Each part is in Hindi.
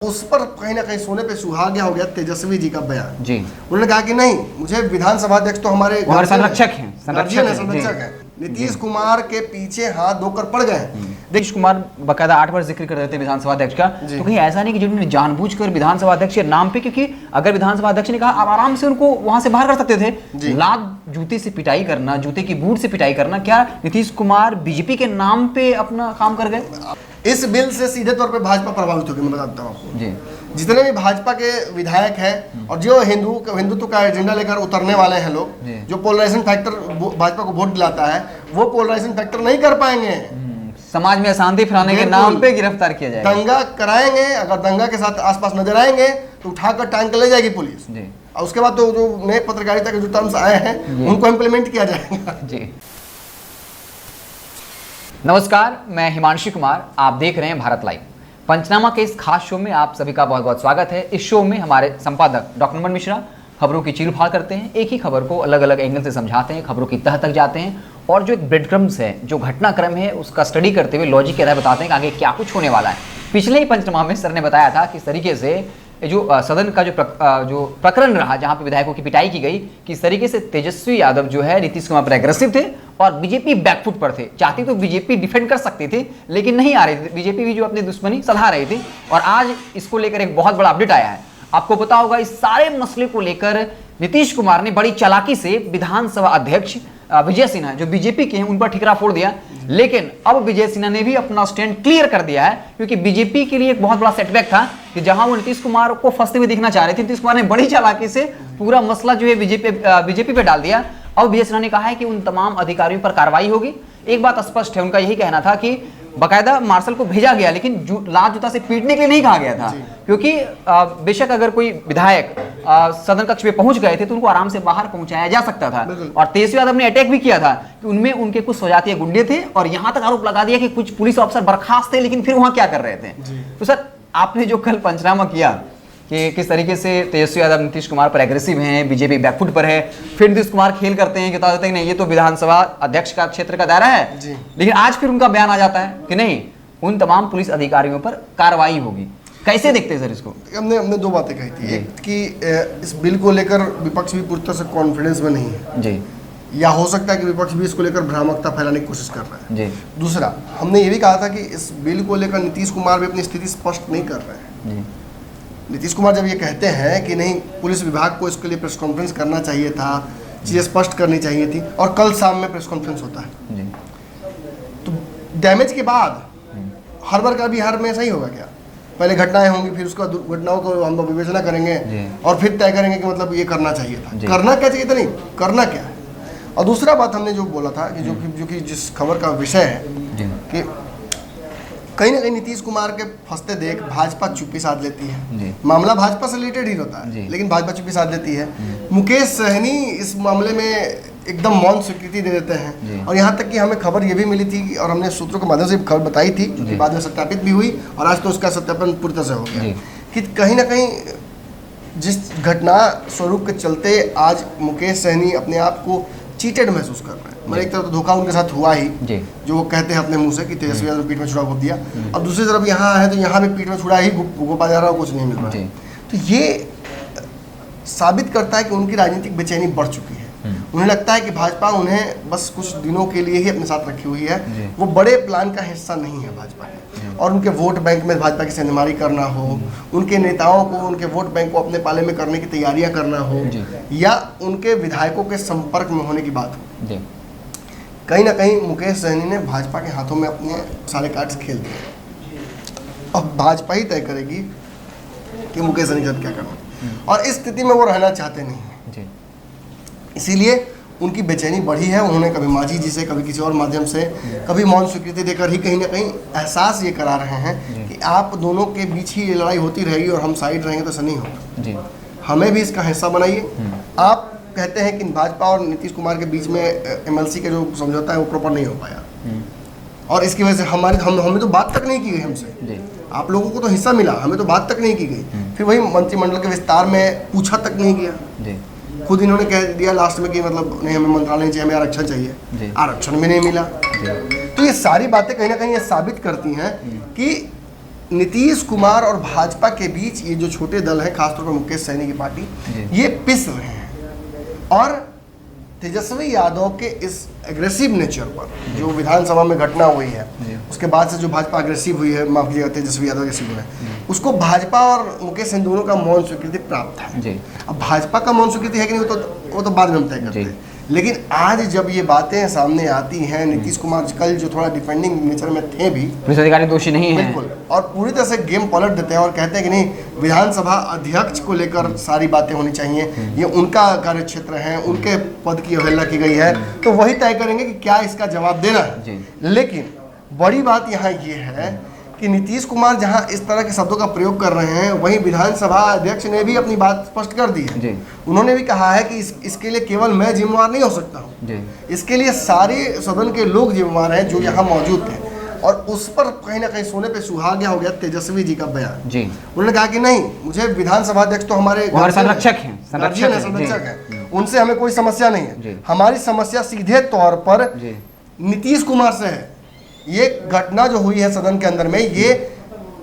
उस पर कहीं ना कहीं सोने पे सुहागा हो गया तेजस्वी जी का बयान। जी उन्होंने कहा कि नहीं, मुझे विधानसभा अध्यक्ष तो हमारे संरक्षक हैं, संरक्षक हैं। नीतीश कुमार के पीछे हाथ धोकर पड़ गए। नीतीश कुमार बकायदा 8 बार जिक्र कर देते हैं विधानसभा अध्यक्ष का, तो कहीं ऐसा नहीं कि जिन्होंने जानबूझकर विधानसभा अध्यक्ष के नाम पे, क्योंकि अगर विधानसभा अध्यक्ष ने कहा आप आराम से उनको वहां से बाहर कर सकते थे। लात जूते से पिटाई करना, जूते की बूट से पिटाई करना, क्या नीतीश कुमार बीजेपी के नाम पे अपना काम कर गए? इस बिल से सीधे तौर पे भाजपा प्रभावित होगी। मैं बताता हूँ आपको जी, जितने भी भाजपा के विधायक हैं और जो हिंदुत्व का एजेंडा लेकर उतरने वाले हैं लोग, जो पोलराइजेशन फैक्टर भाजपा को वोट दिलाता है, वो पोलराइजेशन फैक्टर नहीं कर पाएंगे। समाज में अशांति फैलाने के नाम पे गिरफ्तार किया जाएगा, दंगा कराएंगे। अगर दंगा के साथ आसपास नजर आएंगे तो उठाकर टांग कर ले जाएगी पुलिस। और उसके बाद तो जो नए पत्रकारिता के जो टर्म्स आए हैं उनको इम्प्लीमेंट किया जाएगा। जी नमस्कार, मैं हिमांशु कुमार, आप देख रहे हैं भारत लाइव। पंचनामा के इस खास शो में आप सभी का बहुत बहुत स्वागत है। इस शो में हमारे संपादक डॉक्टर नमन मिश्रा खबरों की चीरफाड़ करते हैं, एक ही खबर को अलग अलग एंगल से समझाते हैं, खबरों की तह तक जाते हैं और जो एक ब्रेड क्रम्स है, जो घटनाक्रम है, उसका स्टडी करते हुए लॉजिक के आधार बताते हैं कि आगे क्या कुछ होने वाला है। पिछले ही पंचनामा में सर ने बताया था कि इस तरीके से जो सदन का जो प्रकरण रहा, जहां पे विधायकों की पिटाई की गई, किस तरीके से तेजस्वी यादव जो है नीतीश कुमार पर एग्रेसिव थे और बीजेपी बैकफुट पर थे। चाहती तो बीजेपी डिफेंड कर सकती थी, लेकिन नहीं आ रही थी। बीजेपी भी जो अपनी दुश्मनी सलहा रही थी और आज इसको लेकर एक बहुत बड़ा अपडेट आया है। आपको पता होगा, इस सारे मसले को लेकर नीतीश कुमार ने बड़ी चालाकी से विधानसभा अध्यक्ष विजय सिन्हा जो बीजेपी के हैं उन पर ठिकरा फोड़ दिया। लेकिन अब विजय सिन्हा ने भी अपना स्टैंड क्लियर कर दिया है, क्योंकि बीजेपी के लिए एक बहुत बड़ा सेटबैक था कि जहां वो नीतीश कुमार को फंसते हुए दिखना चाह रहे थे, नीतीश कुमार ने बड़ी चालाकी से पूरा मसला जो है बीजेपी पे डाल दिया। अब विजय सिन्हा ने कहा है कि उन तमाम अधिकारियों पर कार्रवाई होगी। एक बात स्पष्ट है, उनका यही कहना था कि बाकायदा मार्शल को भेजा गया, लेकिन लात जूता से पीटने के लिए नहीं कहा गया था, क्योंकि बेशक अगर कोई विधायक सदन कक्ष में पहुंच गए थे तो उनको आराम से बाहर पहुंचाया जा सकता था। और तेजस्वी यादव ने अटैक भी किया था कि उनमें उनके कुछ स्वजातीय गुंडे थे और यहां तक आरोप लगा दिया कि कुछ पुलिस ऑफिसर बर्खास्त थे, लेकिन फिर वहां क्या कर रहे थे। तो सर, आपने जो कल पंचनामा किया कि किस तरीके से तेजस्वी यादव नीतीश कुमार पर एग्रेसिव हैं, बीजेपी बैकफुट पर है, फिर नीतीश कुमार खेल करते हैं कि कहते हैं नहीं, ये तो विधानसभा अध्यक्ष का क्षेत्र का दायरा है, लेकिन आज फिर उनका बयान आ जाता है कि नहीं, उन तमाम पुलिस अधिकारियों पर कार्रवाई होगी। कैसे देखते हैं सर इसको? हमने दो बातें कही थी। एक कि इस बिल को लेकर विपक्ष भी पूरी तरह से कॉन्फिडेंस में नहीं है जी, या हो सकता है कि विपक्ष भी इसको लेकर भ्रामकता फैलाने की कोशिश कर रहा है जी। दूसरा, हमने ये भी कहा था कि इस बिल को लेकर नीतीश कुमार भी अपनी स्थिति स्पष्ट नहीं कर रहे हैं जी। नीतीश कुमार जब ये कहते हैं कि नहीं, पुलिस विभाग को इसके लिए प्रेस कॉन्फ्रेंस करना चाहिए था, चीज़ें स्पष्ट करनी चाहिए थी, और कल शाम में प्रेस कॉन्फ्रेंस होता है जी। तो डैमेज के बाद हर बार का भी हर में सही होगा क्या? पहले घटनाएं होंगी, फिर उसका घटनाओं को हम विवेचना करेंगे और फिर तय करेंगे कि मतलब ये करना चाहिए था, करना क्या चाहिए था, नहीं करना क्या है। और दूसरा बात हमने जो बोला था कि जो कि जिस खबर का विषय है कि कहीं ना कहीं नीतीश कुमार के फंसते देख भाजपा चुप्पी साध लेती है। मामला भाजपा से रिलेटेड ही होता है, लेकिन भाजपा चुप्पी साध लेती है। मुकेश सहनी इस मामले में एकदम मौन स्वीकृति दे देते हैं। और यहाँ तक कि हमें खबर ये भी मिली थी और हमने सूत्रों के माध्यम से खबर बताई थी, जो कि बाद में सत्यापित भी हुई और आज तो उसका सत्यापन पूरी तरह से हो गया कि कहीं ना कहीं जिस घटना स्वरूप के चलते आज मुकेश सहनी अपने आप को चीटेड महसूस कर रहे हैं। मतलब एक तरफ तो धोखा उनके साथ हुआ ही, जो वो कहते हैं अपने मुंह से कि तेजस्वी यादव पीठ में छुरा घोप दिया, अब दूसरी तरफ यहाँ है तो यहाँ भी पीठ में छुरा ही घोपा जा रहा है, कुछ नहीं मिल रहा है। तो ये साबित करता है कि उनकी राजनीतिक बेचैनी बढ़ चुकी है। उन्हें लगता है कि भाजपा उन्हें बस कुछ दिनों के लिए ही अपने साथ रखी हुई है, वो बड़े प्लान का हिस्सा नहीं है भाजपा के। और उनके वोट बैंक में भाजपा की सेंधमारी करना हो, उनके नेताओं को उनके वोट बैंक को अपने पाले में करने की तैयारियां करना हो, या उनके विधायकों के संपर्क में होने की बात हो, कहीं ना कहीं मुकेश सहनी ने भाजपा के हाथों में अपने सारे कार्ड्स खेल दिए। अब भाजपा ही तय करेगी कि मुकेश सहनी के साथ क्या करना, और इस स्थिति में वो रहना चाहते नहीं है। इसीलिए उनकी बेचैनी बढ़ी है। उन्होंने कभी मांझी जी से, कभी किसी और माध्यम से, कभी मौन स्वीकृति देकर ही कहीं ना कहीं एहसास ये करा रहे हैं कि आप दोनों के बीच ही लड़ाई होती रहेगी और हम साइड रहेंगे तो ऐसा नहीं होगा, हमें भी इसका हिस्सा बनाइए। आप कहते हैं कि भाजपा और नीतीश कुमार के बीच में MLC का जो समझौता है वो प्रॉपर नहीं हो पाया, और इसकी वजह से हमें तो बात तक नहीं की गई हमसे, आप लोगों को तो हिस्सा मिला, हमें तो बात तक नहीं की गई। फिर वही मंत्रिमंडल के विस्तार में पूछा तक नहीं गया, खुद इन्होंने कह दिया लास्ट में कि मतलब नहीं, हमें मंत्रालय चाहिए, हमें आरक्षण चाहिए, आरक्षण भी नहीं मिला। तो ये सारी बातें कहीं ना कहीं ये साबित करती हैं कि नीतीश कुमार और भाजपा के बीच ये जो छोटे दल हैं, खासतौर पर मुकेश सहनी की पार्टी, ये पिस रहे हैं। और तेजस्वी यादव के इस एग्रेसिव नेचर पर जो विधानसभा में घटना हुई है, उसके बाद से जो भाजपा एग्रेसिव हुई है, माफ कीजिएगा तेजस्वी यादव एग्रेसिव हुए हैं, उसको भाजपा और मुकेश सहनी दोनों का मौन स्वीकृति प्राप्त है। अब भाजपा का मौन स्वीकृति है कि नहीं, वो तो बाद में हम तय करते हैं। लेकिन आज जब ये बातें सामने आती हैं, नीतीश कुमार कल जो थोड़ा डिफेंडिंग नेचर में थे भी, पुलिस अधिकारी दोषी नहीं है, बिल्कुल, और पूरी तरह से गेम पलट देते हैं और कहते हैं कि नहीं, विधानसभा अध्यक्ष को लेकर सारी बातें होनी चाहिए, ये उनका कार्य क्षेत्र है, उनके पद की अवहेलना की गई है, तो वही तय करेंगे कि क्या इसका जवाब देना है। लेकिन बड़ी बात यहाँ ये है कि नीतीश कुमार जहां इस तरह के शब्दों का प्रयोग कर रहे हैं, वहीं विधानसभा अध्यक्ष ने भी अपनी बात स्पष्ट कर दी है। उन्होंने भी कहा है कि इसके लिए केवल मैं जिम्मेवार नहीं हो सकता हूं, इसके लिए सारे सदन के लोग जिम्मेवार हैं जो यहाँ मौजूद थे। और उस पर कहीं ना कहीं सोने पे सुहागा हो गया तेजस्वी जी का बयान। उन्होंने कहा कि नहीं, मुझे विधानसभा अध्यक्ष तो हमारे संरक्षक हैं, उनसे हमें कोई समस्या नहीं है। हमारी समस्या सीधे तौर पर नीतीश कुमार से है। ये घटना जो हुई है सदन के अंदर में, ये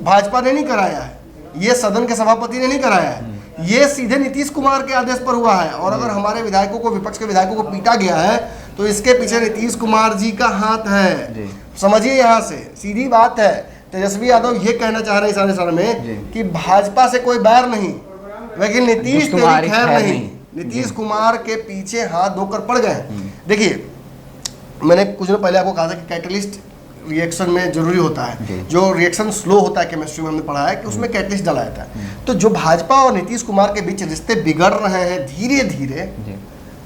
भाजपा ने नहीं कराया है, ये सदन के सभापति ने नहीं कराया है, ये सीधे नीतीश कुमार के आदेश पर हुआ है। और अगर हमारे विधायकों को, विपक्ष के विधायकों को पीटा गया है, तो इसके पीछे नीतीश कुमार जी का हाथ है। समझिए, यहाँ से सीधी बात है। तेजस्वी यादव ये कहना चाह रहे हैं इशारे में कि भाजपा से कोई बैर नहीं, लेकिन नीतीश तेरी खैर नहीं। नीतीश कुमार के पीछे हाथ धोकर पड़ गए। देखिए, मैंने कुछ दिन पहले आपको कहा था कि कैटलिस्ट रिएक्शन में जरूरी होता है। जो रिएक्शन स्लो होता है केमिस्ट्री में हमने पढ़ा है कि उसमें कैटलिस्ट डाला जाता है। तो जो भाजपा और नीतीश कुमार के बीच रिश्ते बिगड़ रहे हैं धीरे धीरे,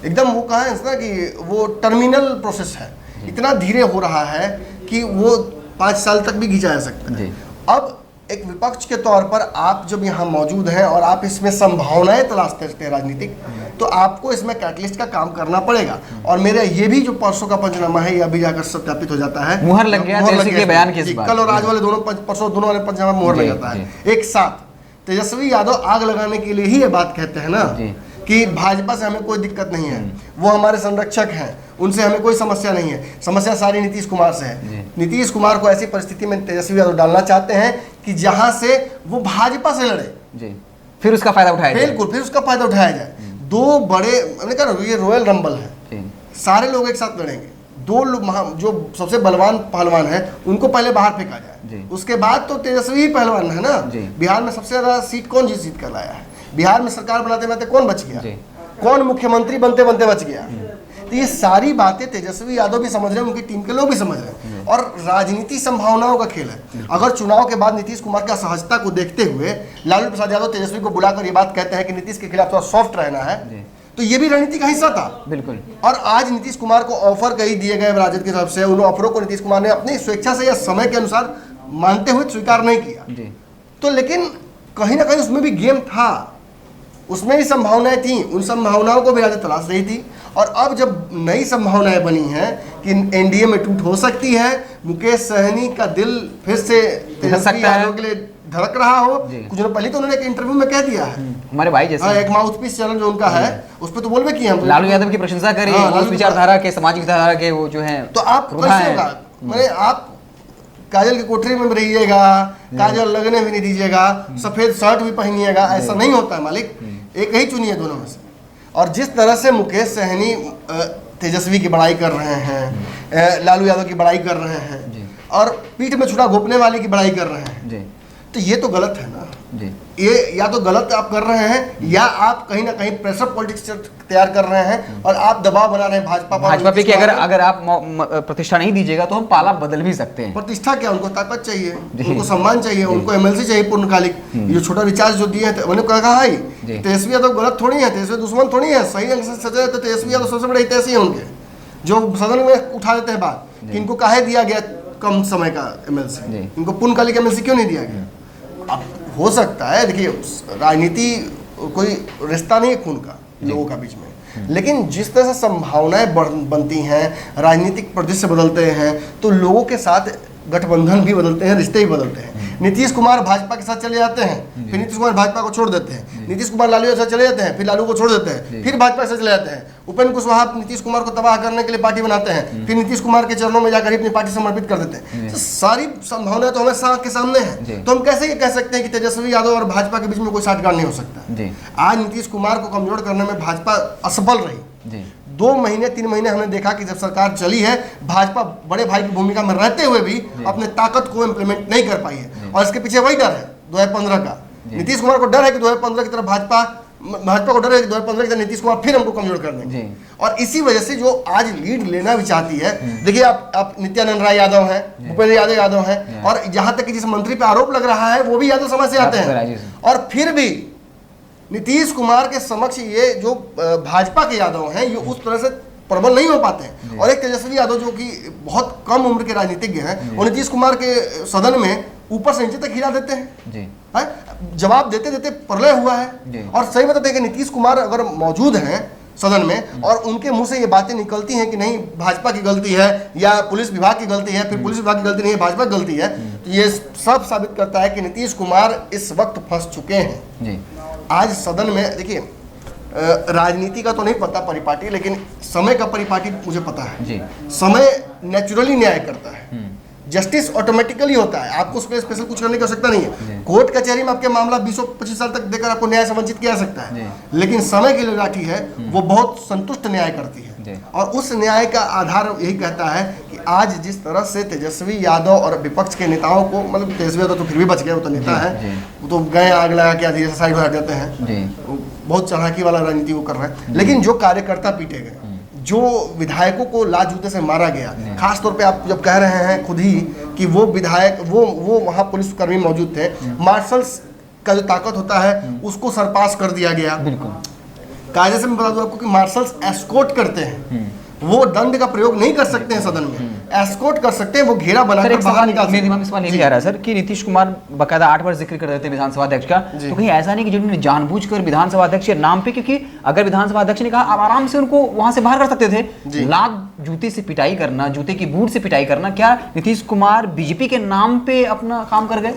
एकदम वो कहा है ना कि वो टर्मिनल प्रोसेस है, इतना धीरे हो रहा है कि वो 5 साल तक भी खींचा जा सकता है। अब एक विपक्ष के तौर पर आप जब यहाँ मौजूद हैं और आप इसमें संभावनाएं तलाशते हैं राजनीतिक, तो आपको इसमें कैटलिस्ट का काम करना पड़ेगा। और मेरा ये भी जो परसों का पंचनामा है, ये अभी जाकर सत्यापित हो जाता है, मुहर लग गया तेजस्वी के बयान के इस बार। कल और आज वाले दोनों परसों दोनों वाले पंचनामा मुहर लग जाता है एक साथ। तेजस्वी यादव आग लगाने के लिए ही ये बात कहते हैं ना कि भाजपा से हमें कोई दिक्कत नहीं है, वो हमारे संरक्षक हैं, उनसे हमें कोई समस्या नहीं है, समस्या सारी नीतीश कुमार से है। नीतीश कुमार को ऐसी परिस्थिति में तेजस्वी यादव डालना चाहते हैं कि जहां से वो भाजपा से लड़े, फिर उसका फायदा उठाया जाए। बिल्कुल, फिर उसका फायदा उठाया जाए। दो बड़े, मैंने कहा ये रॉयल रंबल है, सारे लोग एक साथ लड़ेंगे। दो लोग जो सबसे बलवान पहलवान है उनको पहले बाहर फेंका जाए, उसके बाद तो तेजस्वी ही पहलवान है ना। बिहार में सबसे ज्यादा सीट कौन जीत कर लाया है? बिहार में सरकार बनाते बनाते कौन बच गया? कौन मुख्यमंत्री बनते बनते बच गया? तो ये सारी बातें तेजस्वी यादव भी समझ रहे हैं, उनकी टीम के लोग भी समझ रहे हैं। और राजनीति संभावनाओं का खेल है। अगर चुनाव के बाद नीतीश कुमार की असहजता को देखते हुए लालू प्रसाद यादव तेजस्वी को बुलाकर ये बात कहते हैं कि नीतीश के खिलाफ थोड़ा सॉफ्ट रहना है, तो ये भी रणनीति का हिस्सा था। बिल्कुल। और आज नीतीश कुमार को ऑफर कई दिए गए राजद की तरफ से, उन ऑफरों को नीतीश कुमार ने अपनी स्वेच्छा से या समय के अनुसार मानते हुए स्वीकार नहीं किया। तो लेकिन कहीं ना कहीं उसमें भी गेम था, उसमें भी संभावनाएं थी, उन संभावनाओं को भी राजद तलाश रही थी। और अब जब नई संभावनाएं बनी हैं कि एनडीए में टूट हो सकती है, मुकेश सहनी का दिल फिर से तेजस्वी यादव के लिए धड़क रहा हो। कुछ दिनों पहले तो उन्होंने एक इंटरव्यू में कह दिया है, हमारे भाई जैसे एक माउथपीस चैनल जो उनका है उस पर तो बोलबे किए हम लालू यादव की प्रशंसा करी, उस विचारधारा के, सामाजिक विचारधारा के वो जो है। तो आप कैसे होगा? मैंने आप काजल की कोठरी में रहिएगा, काजल लगने भी नहीं दीजिएगा, सफेद शर्ट भी पहनिएगा, ऐसा नहीं होता है मालिक। एक ही चुनिए दोनों में से। और जिस तरह से मुकेश सहनी तेजस्वी की बड़ाई कर रहे हैं, लालू यादव की बड़ाई कर रहे हैं और पीठ में छुरा घोपने वाले की बड़ाई कर रहे हैं, तो ये तो गलत है ना। ये या तो गलत आप कर रहे हैं या आप कहीं ना कहीं प्रेशर पॉलिटिक्स तैयार कर रहे हैं और आप दबाव बना रहे हैं भाजपा पे कि अगर आप प्रतिष्ठा नहीं दीजिएगा तो हम पाला बदल भी सकते हैं। प्रतिष्ठा क्या, उनको ताकत चाहिए, उनको सम्मान चाहिए, उनको एमएलसी चाहिए पूर्णकालिक। ये छोटा रिचार्ज जो दिए हैं, मैंने कहा है तेजस्वी यादव गलत थोड़ी है, तेजस्वी दुश्मन थोड़ी है, सही ढंग से सजा है। तो तेजस्वी यादव सबसे बड़े हितैषी है उनके, जो सदन में उठा देते हैं बात कि इनको काहे दिया गया कम समय का एमएलसी, इनको पूर्णकालिक एमएलसी क्यों नहीं दिया गया। अब हो सकता है, देखिए राजनीति कोई रिश्ता नहीं है खून का लोगों का बीच में, लेकिन जिस तरह से संभावनाएं बनती हैं, राजनीतिक परिदृश्य बदलते हैं, तो लोगों के साथ गठबंधन भी बदलते हैं, रिश्ते भी बदलते हैं। नीतीश कुमार भाजपा के साथ चले जाते हैं, फिर नीतीश कुमार भाजपा को छोड़ देते हैं, नीतीश कुमार लालू के साथ चले जाते हैं, फिर लालू को छोड़ देते हैं, फिर भाजपा के साथ चले जाते हैं, उपेंद्र कुशवाहा नीतीश कुमार को तबाह करने के लिए पार्टी बनाते हैं, फिर नीतीश कुमार के चरणों में जाकर अपनी पार्टी समर्पित कर देते हैं। तो सारी संभावनाएं तो हमें आंख के सामने है, तो हम कैसे ये कह सकते हैं कि तेजस्वी यादव और भाजपा के बीच में कोई साठगांठ नहीं हो सकता। आज नीतीश कुमार को कमजोर करने में भाजपा असफल रही। 2 महीने 3 महीने हमने देखा कि जब सरकार चली है, भाजपा बड़े भाई की भूमिका में रहते हुए भी अपने ताकत को इम्प्लीमेंट नहीं कर पाई है, और इसके पीछे वही डर है 2015 का। नीतीश कुमार को डर है कि 2015 की तरफ भाजपा को डर है कि 2015 की तरफ नीतीश कुमार फिर हमको कमजोर कर देंगे, और इसी वजह से जो आज लीड लेना भी चाहती है, देखिए आप नित्यानंद राय यादव हैं, भूपेंद्र यादव हैं, और जहां तक कि जिस मंत्री पे आरोप लग रहा है वो भी यादव समाज से आते हैं, और फिर भी नीतीश कुमार के समक्ष ये जो भाजपा के यादव हैं ये उस तरह से प्रबल नहीं हो पाते हैं। और एक तेजस्वी यादव जो कि बहुत कम उम्र के राजनीतिज्ञ हैं, वो नीतीश कुमार के सदन में ऊपर से नीचे तक हिला देते हैं, जवाब देते देते प्रलय हुआ है। और सही बताते हैं कि नीतीश कुमार अगर मौजूद हैं सदन में और उनके मुंह से ये बातें निकलती हैं कि नहीं भाजपा की गलती है या पुलिस विभाग की गलती है, फिर पुलिस विभाग की गलती नहीं है, भाजपा की गलती है, तो ये सब साबित करता है कि नीतीश कुमार इस वक्त फंस चुके हैं। आज सदन में देखिए, राजनीति का तो नहीं पता परिपाटी, लेकिन समय का परिपाटी मुझे पता है। समय नेचुरली न्याय करता है, जस्टिस ऑटोमेटिकली होता है, आपको उसमें स्पेशल कुछ करने की आवश्यकता नहीं है। कोर्ट कचहरी में आपके मामला 20-25 साल तक देकर आपको न्याय से वंचित किया जा सकता है, लेकिन समय की लाठी है वो बहुत संतुष्ट न्याय करती है, और उस न्याय का आधार यही कहता है कि आज जिस तरह से तेजस्वी यादव और विपक्ष के नेताओं को, मतलब तेजस्वी यादव तो फिर भी बच गए, वो तो नेता है, वो तो गए आग लगा के धीरे से साइड हो जाते हैं, बहुत चालाकी वाला राजनीति वो कर रहे हैं, लेकिन जो कार्यकर्ता पीटे गए, जो विधायकों को लात जूते से मारा गया, खास तौर पे आप जब कह रहे हैं खुद ही कि वो विधायक वो वहाँ पुलिसकर्मी मौजूद थे, मार्शल्स का जो ताकत होता है उसको सरपास कर दिया गया। कायदे से मैं बता दूं आपको कि मार्शल्स एस्कॉर्ट करते हैं, वो दंड का प्रयोग नहीं कर सकते हैं सदन में, एस्कॉर्ट कर सकते हैं, वो घेरा बनाकर बाहर निकाल सकते हैं। मेरे दिमाग में सवाल ये भी आ रहा है सर कि नीतीश कुमार बकायदा 8 बार जिक्र कर देते हैं विधानसभा अध्यक्ष का, तो कहीं ऐसा नहीं कि जिन्होंने जानबूझकर विधानसभा अध्यक्ष के नाम पे, क्योंकि अगर विधानसभा अध्यक्ष ने कहा आप आराम से उनको वहां से बाहर कर सकते थे, लात जूते से पिटाई करना, जूते की बूट से पिटाई करना, क्या नीतीश कुमार बीजेपी के नाम पे अपना काम कर गए?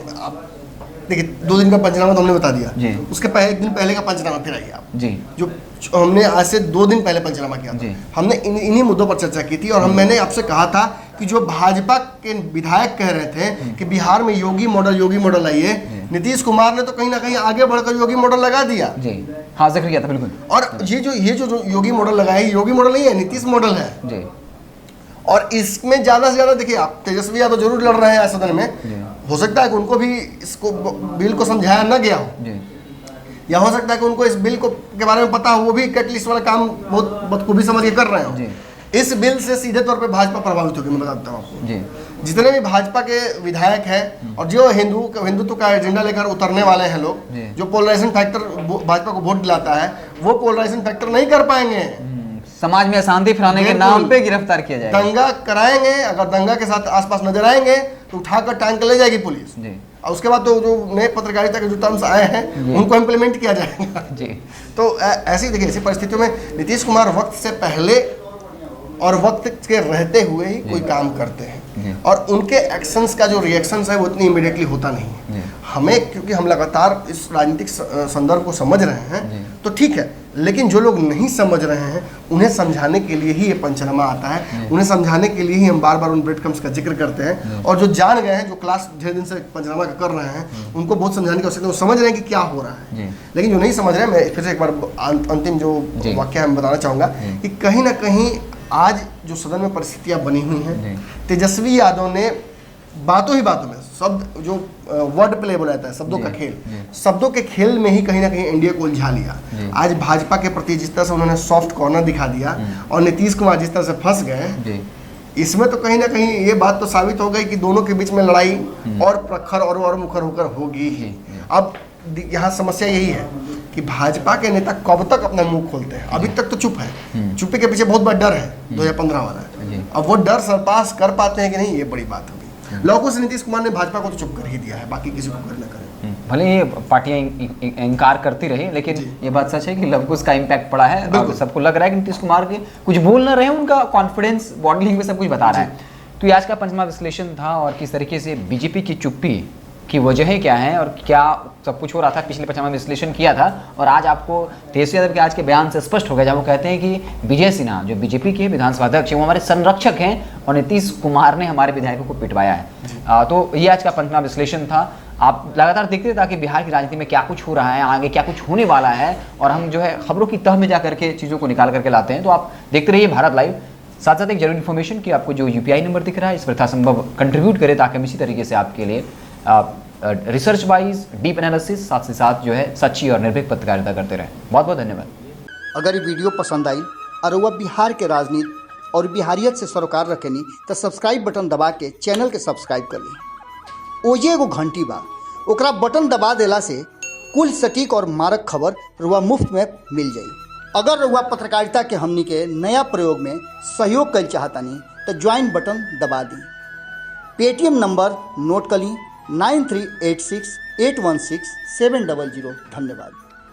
देखिए 2 दिन का पंचनामा तो हमने बता दिया, उसके पहले 1 दिन पहले का पंचनामा फिर आइए आप जी, जो हमने आज से 2 दिन पहले पंचनामा किया था, हमने इन्हीं मुद्दों पर चर्चा की थी, और मैंने आपसे कहा था कि जो भाजपा के विधायक कह रहे थे कि बिहार में योगी मॉडल आइए, नीतीश कुमार ने तो कहीं ना कहीं आगे बढ़कर योगी मॉडल लगा दिया जी। हाँ, जिक्र किया था बिल्कुल। और ये जो योगी मॉडल लगाया, योगी मॉडल नहीं है, नीतीश मॉडल है जी। और इसमें ज्यादा से ज्यादा देखिए, आप तेजस्वी यादव जरूर लड़ रहे हैं सदन में, हो सकता है कि उनको भी इसको बिल को समझाया न गया हो, या हो सकता है कि उनको इस बिल को के बारे में पता हो, वो भी कटलिस्ट वाला काम बहुत बखूबी समझ के कर रहे हो। इस बिल से सीधे तौर पे भाजपा प्रभावित होगी, मैं बताता हूँ आपको। जितने भी भाजपा के विधायक हैं और जो हिंदुत्व का एजेंडा लेकर उतरने वाले हैं लोग, जो पोलराइजेशन फैक्टर भाजपा को वोट दिलाता है, वो पोलराइजेशन फैक्टर नहीं कर पाएंगे। समाज में अशांति फैलाने के नाम पे गिरफ्तार किया जाएगा, दंगा कराएंगे, अगर दंगा के साथ आसपास नजर आएंगे तो उठाकर टांग कर ले जाएगी पुलिस, और उसके बाद तो जो नए पत्रकारिता के जो टर्म्स आए हैं उनको इम्प्लीमेंट किया जाएगा जी। तो ऐसी देखिए, ऐसी परिस्थितियों में नीतीश कुमार वक्त से पहले और वक्त के रहते हुए ही कोई काम करते हैं, और उनके एक्शंस का जो रिएक्शंस है वो इतनी इमीडिएटली होता नहीं है। हमें, क्योंकि हम लगातार इस राजनीतिक संदर्भ को समझ रहे हैं तो ठीक है, लेकिन जो लोग नहीं समझ रहे हैं उन्हें समझाने के लिए ही ये पंचनामा आता है, उन्हें समझाने के लिए ही हम बार बार उन ब्रेड क्रम्स का जिक्र करते हैं, और जो जान गए हैं, जो क्लास ढेर दिन से पंचनामा कर रहे हैं, उनको बहुत समझाने की आवश्यकता है, वो समझ रहे हैं कि क्या हो रहा है। लेकिन जो नहीं समझ रहे हैं, मैं फिर से एक बार अंतिम जो वाक्य मैं बताना चाहूँगा कि कहीं ना कहीं आज जो सदन में परिस्थितियाँ बनी हुई हैं, तेजस्वी यादव ने बातों में शब्द जो वर्ड प्ले बोला जाता है, शब्दों का खेल, शब्दों के खेल में ही कहीं ना कहीं एनडीए को उलझा लिया। आज भाजपा के प्रति जिस तरह से उन्होंने सॉफ्ट कॉर्नर दिखा दिया और नीतीश कुमार जिस तरह से फंस गए, इसमें तो कहीं ना कहीं ये बात तो साबित हो गई कि दोनों के बीच में लड़ाई और प्रखर और मुखर होकर होगी ही। अब यहाँ समस्या यही है कि भाजपा के नेता कब तक अपना मुंह खोलते हैं। अभी तक तो चुप है, चुप्पी के पीछे बहुत बड़ा डर है 2015 वाला। अब वो डर सरपास कर पाते हैं कि नहीं, ये बड़ी बात होगी। लोगों से नीतीश कुमार ने भाजपा को तो चुप कर ही दिया है, बाकी किसी को कर ना करें। भले ये पार्टियां इनकार करती रही, लेकिन ये बात सच है कि लवकुश का इम्पैक्ट पड़ा है। अब सबको लग रहा है कि नीतीश कुमार के कुछ बोल ना रहे, उनका कॉन्फिडेंस बॉडी लैंग्वेज सब कुछ बता रहा है। तो ये आज का पंचमा विश्लेषण था, और किस तरीके से बीजेपी की चुप्पी की वजहें क्या हैं और क्या सब कुछ हो रहा था, पिछले 5 में विश्लेषण किया था। और आज आपको तेजस्वी यादव के आज के बयान से स्पष्ट हो गया, जब वो कहते हैं कि विजय सिन्हा जो बीजेपी के विधानसभा अध्यक्ष हैं वो हमारे संरक्षक हैं और नीतीश कुमार ने हमारे विधायकों को पिटवाया है। तो ये आज का 5वां विश्लेषण था। आप लगातार देखते थे ताकि बिहार की राजनीति में क्या कुछ हो रहा है, आगे क्या कुछ होने वाला है, और हम जो है खबरों की तह में जा करके चीज़ों को निकाल करके लाते हैं। तो आप देखते रहिए भारत लाइव। साथ साथ एक जरूरी इन्फॉर्मेशन कि आपको जो UPI नंबर दिख रहा है इस पर यथासंभव कंट्रीब्यूट करें ताकि हम इसी तरीके से आपके लिए रिसर्च वाइज डीप एनालिसिस साथ से साथ जो है सच्ची और निर्भीक पत्रकारिता करते रहें। बहुत बहुत धन्यवाद। अगर ये वीडियो पसंद आई और वह बिहार के राजनीति और बिहारियत से सरोकार रखेनी तो सब्सक्राइब बटन दबा के चैनल के सब्सक्राइब कर ली। ओजे एगो घंटी बा, ओकरा बटन दबा देला से कुल सटीक और मारक खबर रुआ मुफ्त में मिल जाई। अगर रुआ पत्रकारिता के हमनी के नया प्रयोग में सहयोग कर चाहतानी तो ज्वाइन बटन दबा दी। पेटीएम नंबर नोट कर ली 9386816700। धन्यवाद।